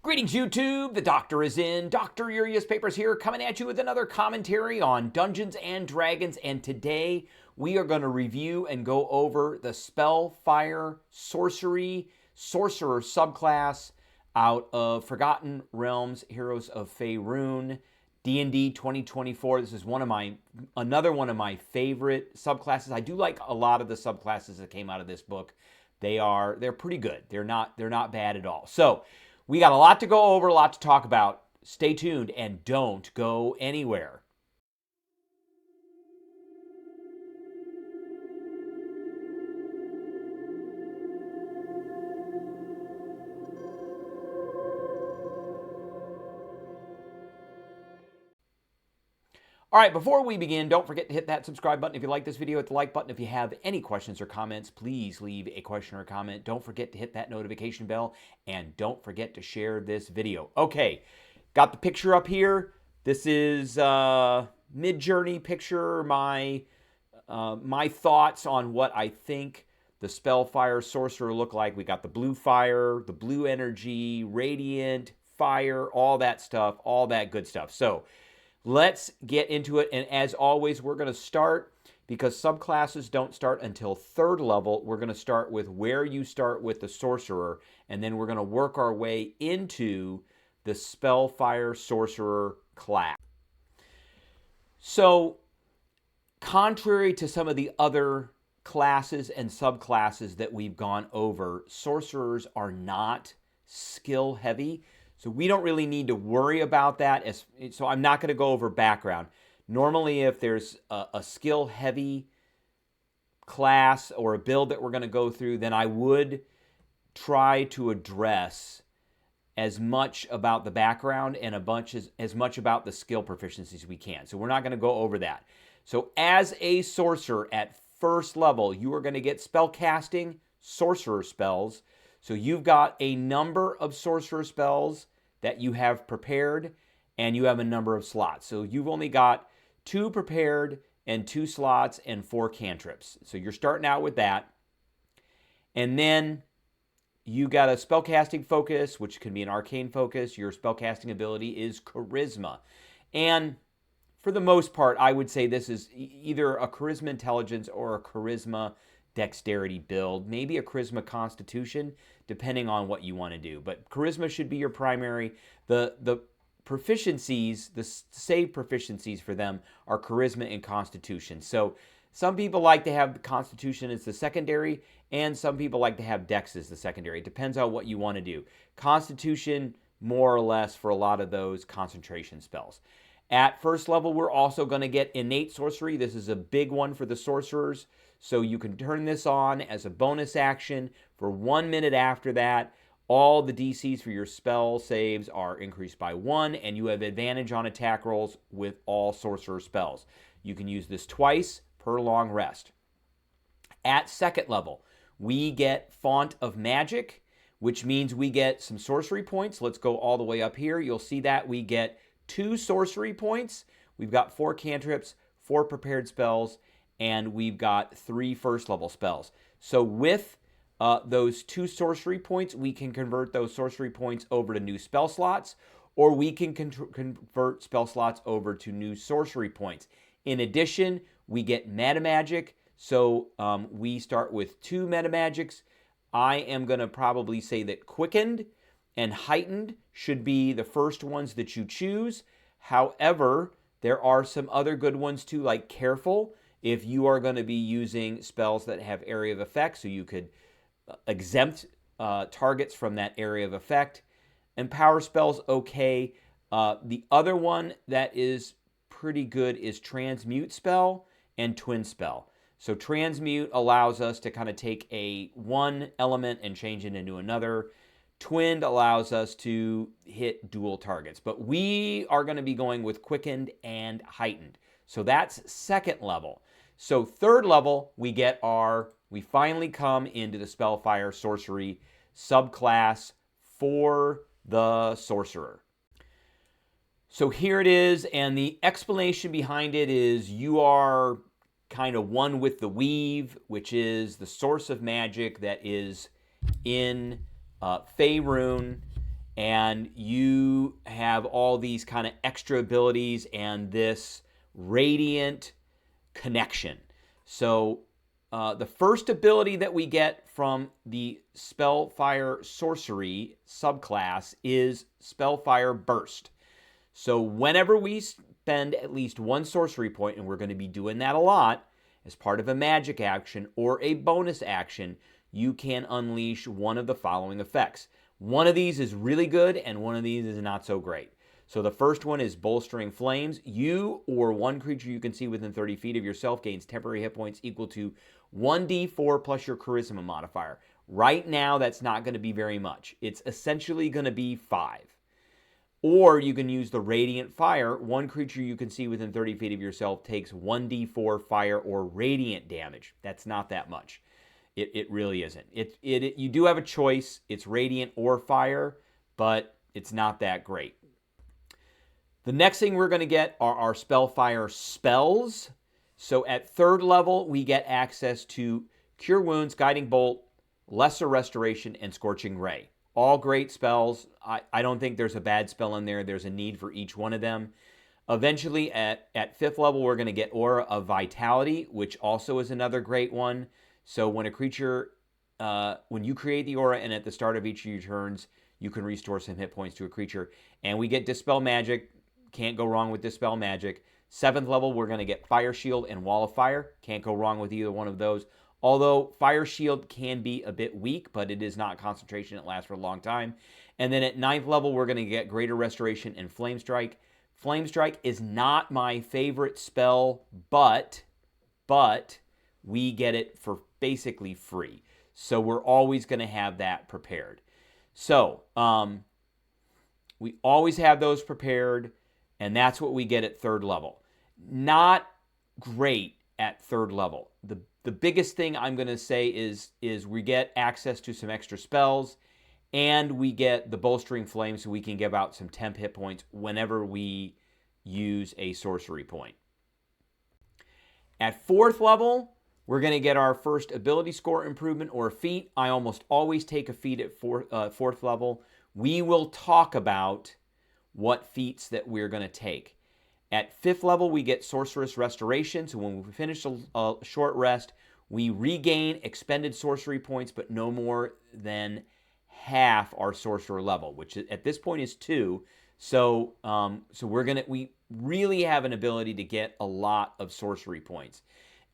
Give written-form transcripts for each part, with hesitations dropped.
Greetings, YouTube. The Doctor is in. Dr. Urius Papers here, coming at you with another commentary on Dungeons and Dragons. And today we are going to review and go over the Spellfire Sorcery Sorcerer Subclass out of Forgotten Realms, Heroes of Faerun, DnD 2024. This is another one of my favorite subclasses. I do like a lot of the subclasses that came out of this book. They're pretty good. They're not bad at all. So we got a lot to go over, a lot to talk about. Stay tuned and don't go anywhere. All right, before we begin, don't forget to hit that subscribe button if you like this video, hit the like button. If you have any questions or comments, please leave a question or comment. Don't forget to hit that notification bell, and don't forget to share this video. Okay, got the picture up here. This is mid-journey picture, my thoughts on what I think the Spellfire Sorcerer look like. We got the blue fire, the blue energy, radiant, fire, all that stuff, all that good stuff. So let's get into it, and as always, we're going to start, because subclasses don't start until 3rd level, we're going to start with where you start with the Sorcerer, and then we're going to work our way into the Spellfire Sorcerer class. So, contrary to some of the other classes and subclasses that we've gone over, Sorcerers are not skill-heavy. So we don't really need to worry about that. So I'm not going to go over background. Normally, if there's a skill-heavy class or a build that we're going to go through, then I would try to address as much about the background and as much about the skill proficiencies we can. So we're not going to go over that. So as a sorcerer at 1st level, you are going to get spellcasting sorcerer spells. So you've got a number of sorcerer spells that you have prepared, and you have a number of slots. So you've only got 2 prepared and 2 slots and 4 cantrips. So you're starting out with that. And then you got a spellcasting focus, which can be an arcane focus. Your spellcasting ability is charisma. And for the most part, I would say this is either a charisma intelligence or a charisma dexterity build, maybe a charisma constitution, depending on what you want to do. But charisma should be your primary. The proficiencies, the save proficiencies for them are charisma and constitution. So some people like to have the constitution as the secondary, and some people like to have dex as the secondary. It depends on what you want to do. Constitution, more or less, for a lot of those concentration spells. At 1st level, we're also going to get innate sorcery. This is a big one for the sorcerers. So you can turn this on as a bonus action for 1 minute after that. All the DCs for your spell saves are increased by 1, and you have advantage on attack rolls with all sorcerer spells. You can use this twice per long rest. At 2nd level, we get Font of Magic, which means we get some sorcery points. Let's go all the way up here. You'll see that we get 2 sorcery points. We've got 4 cantrips, 4 prepared spells, and we've got 3 1st level spells. So with those 2 sorcery points, we can convert those sorcery points over to new spell slots, or we can convert spell slots over to new sorcery points. In addition, we get meta magic. So we start with 2 meta magics. I am going to probably say that quickened and heightened should be the first ones that you choose. However, there are some other good ones too, like careful. If you are going to be using spells that have area of effect, so you could exempt targets from that area of effect. And power spells, okay. The other one that is pretty good is transmute spell and twin spell. So transmute allows us to kind of take one element and change it into another. Twinned allows us to hit dual targets. But we are going to be going with quickened and heightened. So that's 2nd level. So 3rd level, we finally come into the Spellfire Sorcery subclass for the Sorcerer. So here it is, and the explanation behind it is you are kind of one with the weave, which is the source of magic that is in Faerun, and you have all these kind of extra abilities and this radiant connection. So the first ability that we get from the Spellfire Sorcery subclass is Spellfire Burst. So whenever we spend at least one sorcery point, and we're going to be doing that a lot as part of a magic action or a bonus action, you can unleash one of the following effects. One of these is really good, and one of these is not so great. So the first one is Bolstering Flames. You or one creature you can see within 30 feet of yourself gains temporary hit points equal to 1d4 plus your Charisma modifier. Right now, that's not going to be very much. It's essentially going to be 5. Or you can use the Radiant Fire. One creature you can see within 30 feet of yourself takes 1d4 fire or radiant damage. That's not that much. It really isn't. You do have a choice. It's radiant or fire, but it's not that great. The next thing we're going to get are our Spellfire Spells. So at 3rd level, we get access to Cure Wounds, Guiding Bolt, Lesser Restoration, and Scorching Ray. All great spells. I don't think there's a bad spell in there. There's a need for each one of them. Eventually, at 5th level, we're going to get Aura of Vitality, which also is another great one. So when a creature, when you create the aura and at the start of each of your turns, you can restore some hit points to a creature. And we get Dispel Magic. Can't go wrong with Dispel Magic. 7th level, we're going to get Fire Shield and Wall of Fire. Can't go wrong with either one of those. Although Fire Shield can be a bit weak, but it is not concentration. It lasts for a long time. And then at 9th level, we're going to get Greater Restoration and Flame Strike. Flame Strike is not my favorite spell, but we get it for basically free. So we're always going to have that prepared. So we always have those prepared, and that's what we get at 3rd level. Not great at 3rd level. The biggest thing I'm going to say is we get access to some extra spells, and we get the Bolstering Flame so we can give out some temp hit points whenever we use a sorcery point. At 4th level, we're going to get our first ability score improvement or a feat. I almost always take a feat at 4th level. We will talk about what feats that we're going to take. At 5th level, we get Sorceress Restoration. So when we finish a short rest, we regain expended sorcery points, but no more than half our sorcerer level, which at this point is 2. So we really have an ability to get a lot of sorcery points.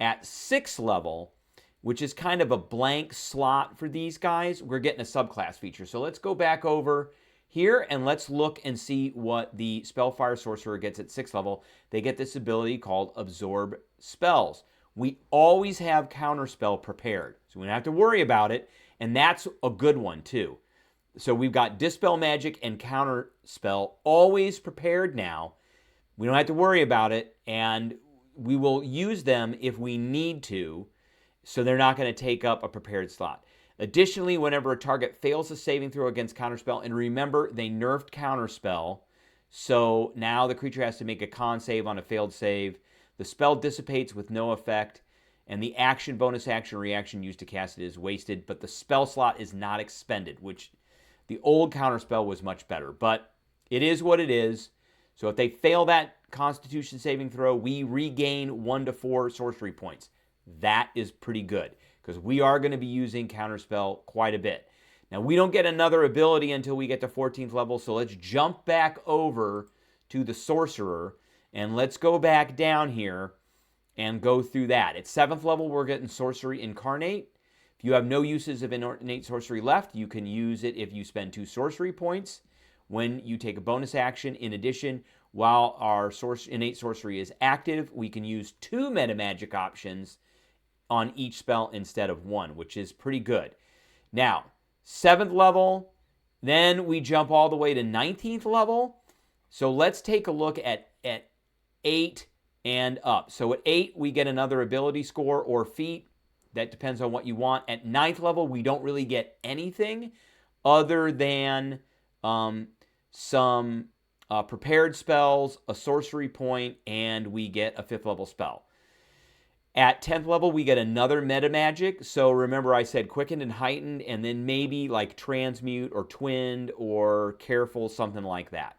At 6th level, which is kind of a blank slot for these guys, we're getting a subclass feature. So let's go back over here and let's look and see what the Spellfire Sorcerer gets at 6th level. They get this ability called Absorb Spells. We always have Counterspell prepared, so we don't have to worry about it, and that's a good one too. So we've got Dispel Magic and Counterspell always prepared now. We don't have to worry about it, and we will use them if we need to, so they're not going to take up a prepared slot. Additionally, whenever a target fails a saving throw against Counterspell, and remember, they nerfed Counterspell, so now the creature has to make a con save on a failed save. The spell dissipates with no effect, and the action, bonus action, reaction used to cast it is wasted, but the spell slot is not expended, which the old Counterspell was much better. But it is what it is. So if they fail that Constitution saving throw, we regain 1 to 4 sorcery points. That is pretty good, because we are going to be using Counterspell quite a bit. Now, we don't get another ability until we get to 14th level, so let's jump back over to the Sorcerer, and let's go back down here and go through that. At 7th level, we're getting Sorcery Incarnate. If you have no uses of Innate Sorcery left, you can use it if you spend 2 sorcery points when you take a bonus action. In addition, while our Innate Sorcery is active, we can use 2 meta magic options on each spell instead of 1, which is pretty good. Now, 7th level, then we jump all the way to 19th level. So let's take a look at 8 and up. So at 8, we get another ability score or feat. That depends on what you want. At 9th level, we don't really get anything other than some prepared spells, a sorcery point, and we get a 5th level spell. At 10th level, we get another meta magic. So remember I said quickened and heightened, and then maybe like transmute or twinned or careful, something like that.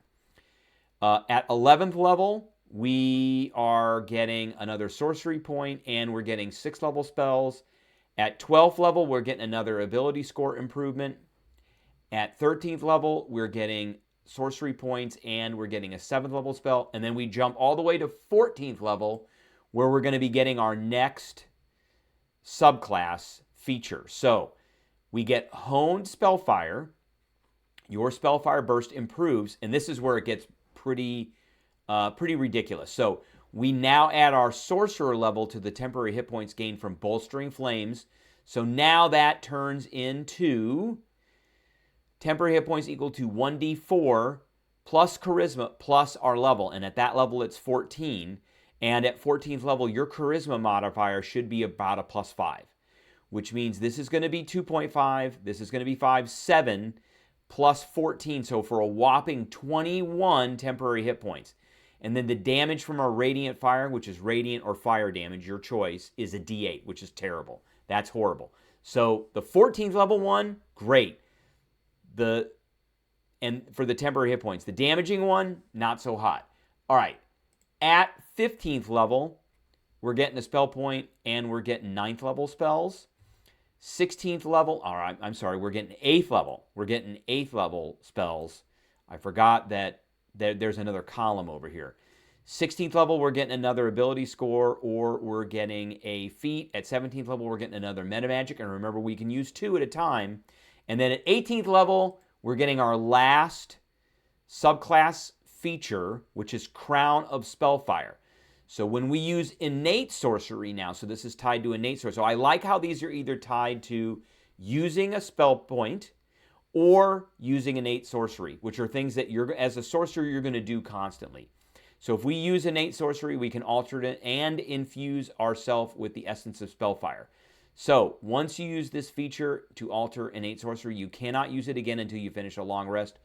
At 11th level, we are getting another sorcery point, and we're getting 6th level spells. At 12th level, we're getting another ability score improvement. At 13th level, we're getting sorcery points, and we're getting a 7th level spell. And then we jump all the way to 14th level, where we're going to be getting our next subclass feature. So we get Honed Spellfire. Your Spellfire Burst improves, and this is where it gets pretty ridiculous. So we now add our Sorcerer level to the temporary hit points gained from Bolstering Flames. So now that turns into temporary hit points equal to 1d4 plus Charisma plus our level. And at that level, it's 14. And at 14th level, your Charisma modifier should be about a +5, which means this is going to be 2.5, this is going to be 5, 7, plus 14, so for a whopping 21 temporary hit points. And then the damage from our Radiant Fire, which is Radiant or Fire damage, your choice, is a D8, which is terrible. That's horrible. So the 14th level one, great. And for the temporary hit points, the damaging one, not so hot. All right. At 15th level, we're getting a spell point, and we're getting 9th level spells. 16th level, all right, I'm sorry, we're getting 8th level. We're getting 8th level spells. I forgot that there's another column over here. 16th level, we're getting another ability score, or we're getting a feat. At 17th level, we're getting another meta magic, and remember, we can use 2 at a time. And then at 18th level, we're getting our last subclass feature, which is Crown of Spellfire. So when we use innate sorcery now, so this is tied to innate sorcery. So I like how these are either tied to using a spell point or using innate sorcery, which are things that you're, as a sorcerer, you're going to do constantly. So if we use innate sorcery, we can alter it and infuse ourselves with the essence of Spellfire. So once you use this feature to alter innate sorcery, you cannot use it again until you finish a long rest,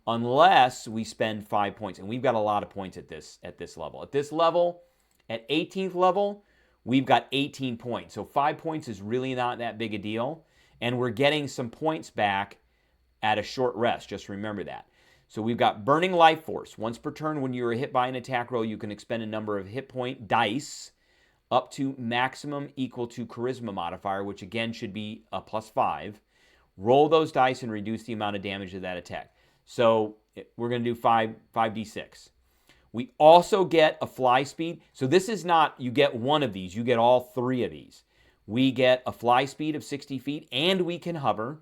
unless we spend 5 points. And we've got a lot of points at this level. At this level, at 18th level, we've got 18 points. So 5 points is really not that big a deal. And we're getting some points back at a short rest. Just remember that. So we've got Burning Life Force. Once per turn, when you're hit by an attack roll, you can expend a number of hit point dice up to maximum equal to Charisma modifier, which again should be a +5. Roll those dice and reduce the amount of damage of that attack. So we're going to do 5d6. We also get a fly speed. So this is not, you get one of these. You get all 3 of these. We get a fly speed of 60 feet, and we can hover.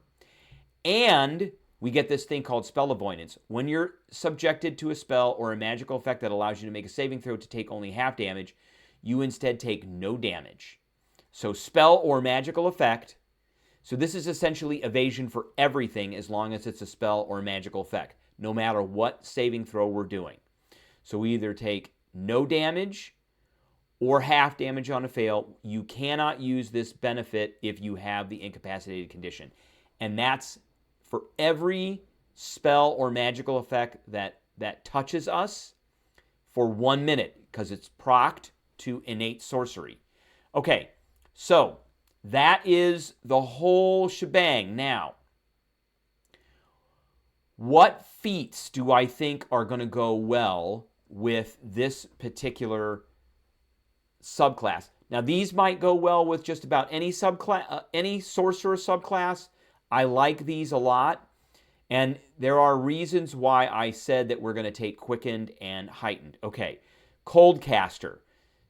And we get this thing called Spell Avoidance. When you're subjected to a spell or a magical effect that allows you to make a saving throw to take only half damage, you instead take no damage. So spell or magical effect. So this is essentially evasion for everything as long as it's a spell or a magical effect, no matter what saving throw we're doing. So we either take no damage or half damage on a fail. You cannot use this benefit if you have the incapacitated condition. And that's for every spell or magical effect that touches us for 1 minute, because it's procced to innate sorcery. Okay, so that is the whole shebang. Now, what feats do I think are going to go well with this particular subclass? Now, these might go well with just about any subclass, any sorcerer subclass. I like these a lot, and there are reasons why I said that we're going to take quickened and heightened. Okay, Cold Caster.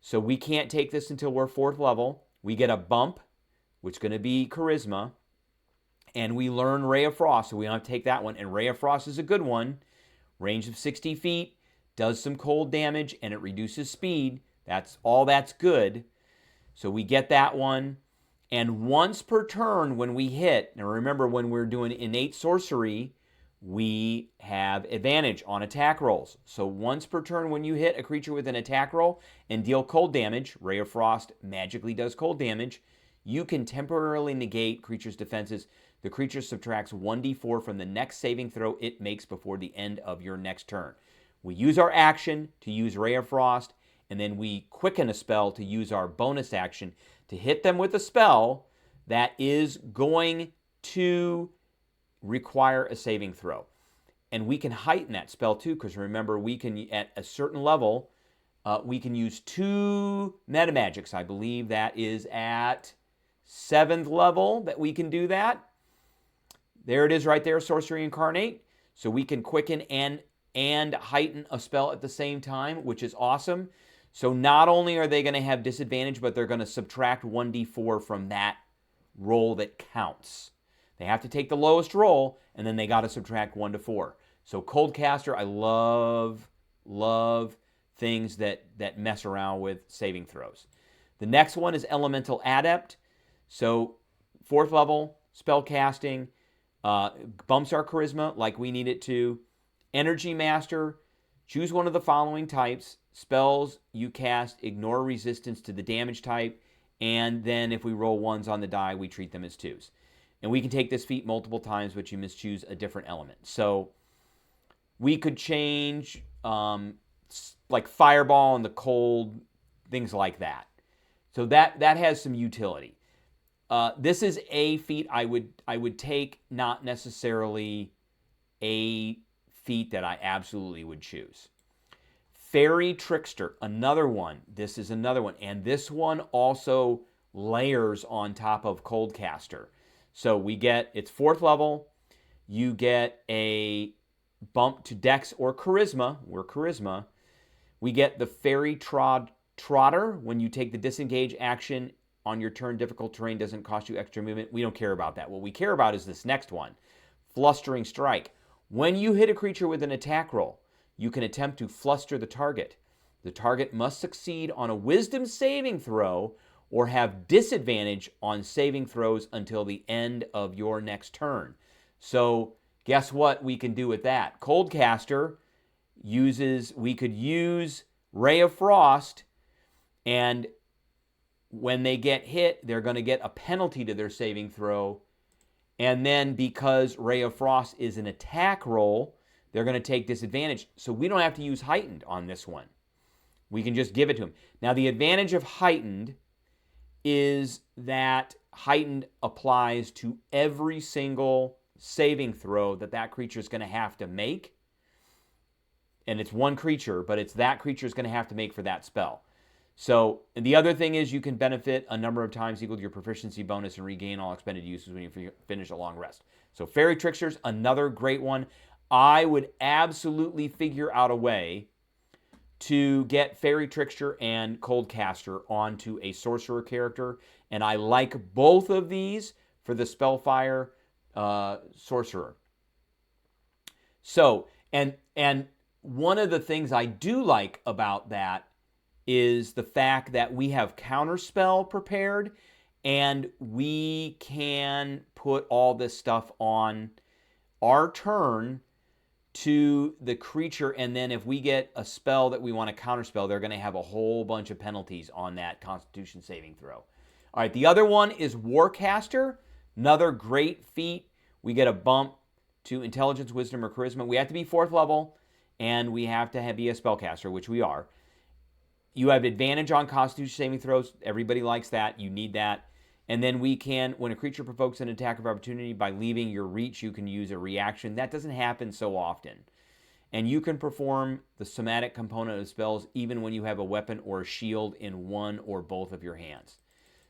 So we can't take this until we're 4th level. We get a bump, which is going to be Charisma, and we learn Ray of Frost, so we don't have to take that one. And Ray of Frost is a good one. Range of 60 feet, does some cold damage, and it reduces speed. That's good. So we get that one. And once per turn when we hit, now remember when we're doing innate sorcery, we have advantage on attack rolls. So once per turn when you hit a creature with an attack roll and deal cold damage, Ray of Frost magically does cold damage, you can temporarily negate creature's defenses. The creature subtracts 1d4 from the next saving throw it makes before the end of your next turn. We use our action to use Ray of Frost, and then we quicken a spell to use our bonus action to hit them with a spell that is going to require a saving throw. And we can heighten that spell too, because remember, we can, at a certain level, we can use 2 meta magics. I believe that is at 7th level that we can do that. There it is right there, Sorcery Incarnate. So we can quicken and heighten a spell at the same time, which is awesome. So not only are they going to have disadvantage, but they're going to subtract 1d4 from that roll that counts. They have to take the lowest roll, and then they got to subtract 1 to 4. So Coldcaster, I love things that mess around with saving throws. The next one is Elemental Adept. So 4th level, spell casting, bumps our charisma like we need it to. Energy Master, choose one of the following types. Spells you cast ignore resistance to the damage type, and then if we roll 1s on the die, we treat them as 2s. And we can take this feat multiple times, but you must choose a different element. So we could change like Fireball and the cold, things like that. So that has some utility. This is a feat I would take, not necessarily a feat that I absolutely would choose. Fairy Trickster, another one. This is another one. And this one also layers on top of Coldcaster. So we get, it's 4th level. You get a bump to Dex or Charisma. We're Charisma. We get the Fairy Trotter. When you take the disengage action on your turn, difficult terrain doesn't cost you extra movement. We don't care about that. What we care about is this next one. Flustering Strike. When you hit a creature with an attack roll, you can attempt to fluster the target. The target must succeed on a wisdom saving throw or have disadvantage on saving throws until the end of your next turn. So guess what we can do with that? Coldcaster we could use Ray of Frost, and when they get hit, they're going to get a penalty to their saving throw. And then because Ray of Frost is an attack roll, they're going to take disadvantage. So we don't have to use Heightened on this one. We can just give it to them. Now, the advantage of Heightened is that Heightened applies to every single saving throw that creature is going to have to make. And it's one creature, but it's that creature is going to have to make for that spell. So, and the other thing is you can benefit a number of times equal to your proficiency bonus and regain all expended uses when you finish a long rest. So Fairy Trickster's another great one. I would absolutely figure out a way to get Fairy Trickster and Coldcaster onto a sorcerer character, and I like both of these for the Spellfire Sorcerer. So, and one of the things I do like about that is the fact that we have Counterspell prepared, and we can put all this stuff on our turn to the creature, and then if we get a spell that we want to counterspell, they're going to have a whole bunch of penalties on that Constitution saving throw. All right, the other one is Warcaster, another great feat. We get a bump to Intelligence, Wisdom, or Charisma. We have to be 4th level, and we have to be a spellcaster, which we are. You have advantage on Constitution saving throws. Everybody likes that. You need that. And then we can, when a creature provokes an attack of opportunity by leaving your reach, you can use a reaction. That doesn't happen so often. And you can perform the somatic component of spells even when you have a weapon or a shield in one or both of your hands.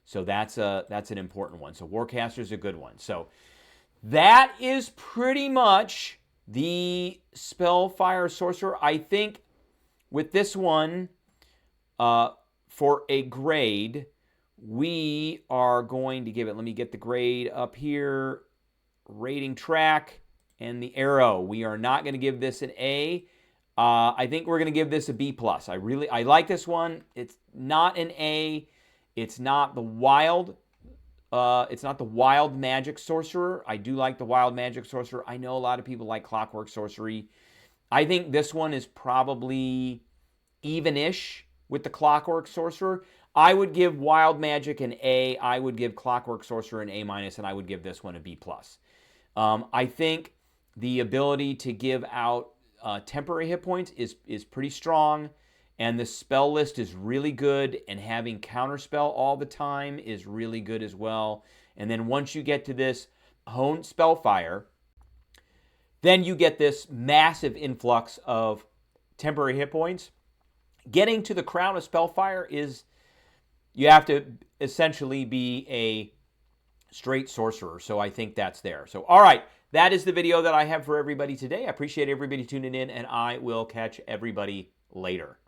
So that's an important one. So Warcaster is a good one. So that is pretty much the Spellfire Sorcerer. I think with this one, for a grade, we are going to give it, let me get the grade up here, rating track and the arrow. We are not going to give this an A. I think we're going to give this a B+. I like this one. It's not an A. It's not the wild magic sorcerer. I do like the wild magic sorcerer. I know a lot of people like clockwork sorcery. I think this one is probably even-ish with the clockwork sorcerer. I would give wild magic an A. I would give clockwork sorcerer an A-, and I would give this one a B+. I think the ability to give out temporary hit points is pretty strong, And the spell list is really good, and having counterspell all the time is really good as well. And then once you get to this honed Spellfire, then you get this massive influx of temporary hit points. Getting to the crown of Spellfire is, you have to essentially be a straight sorcerer. So I think that's there. So, all right, that is the video that I have for everybody today. I appreciate everybody tuning in, and I will catch everybody later.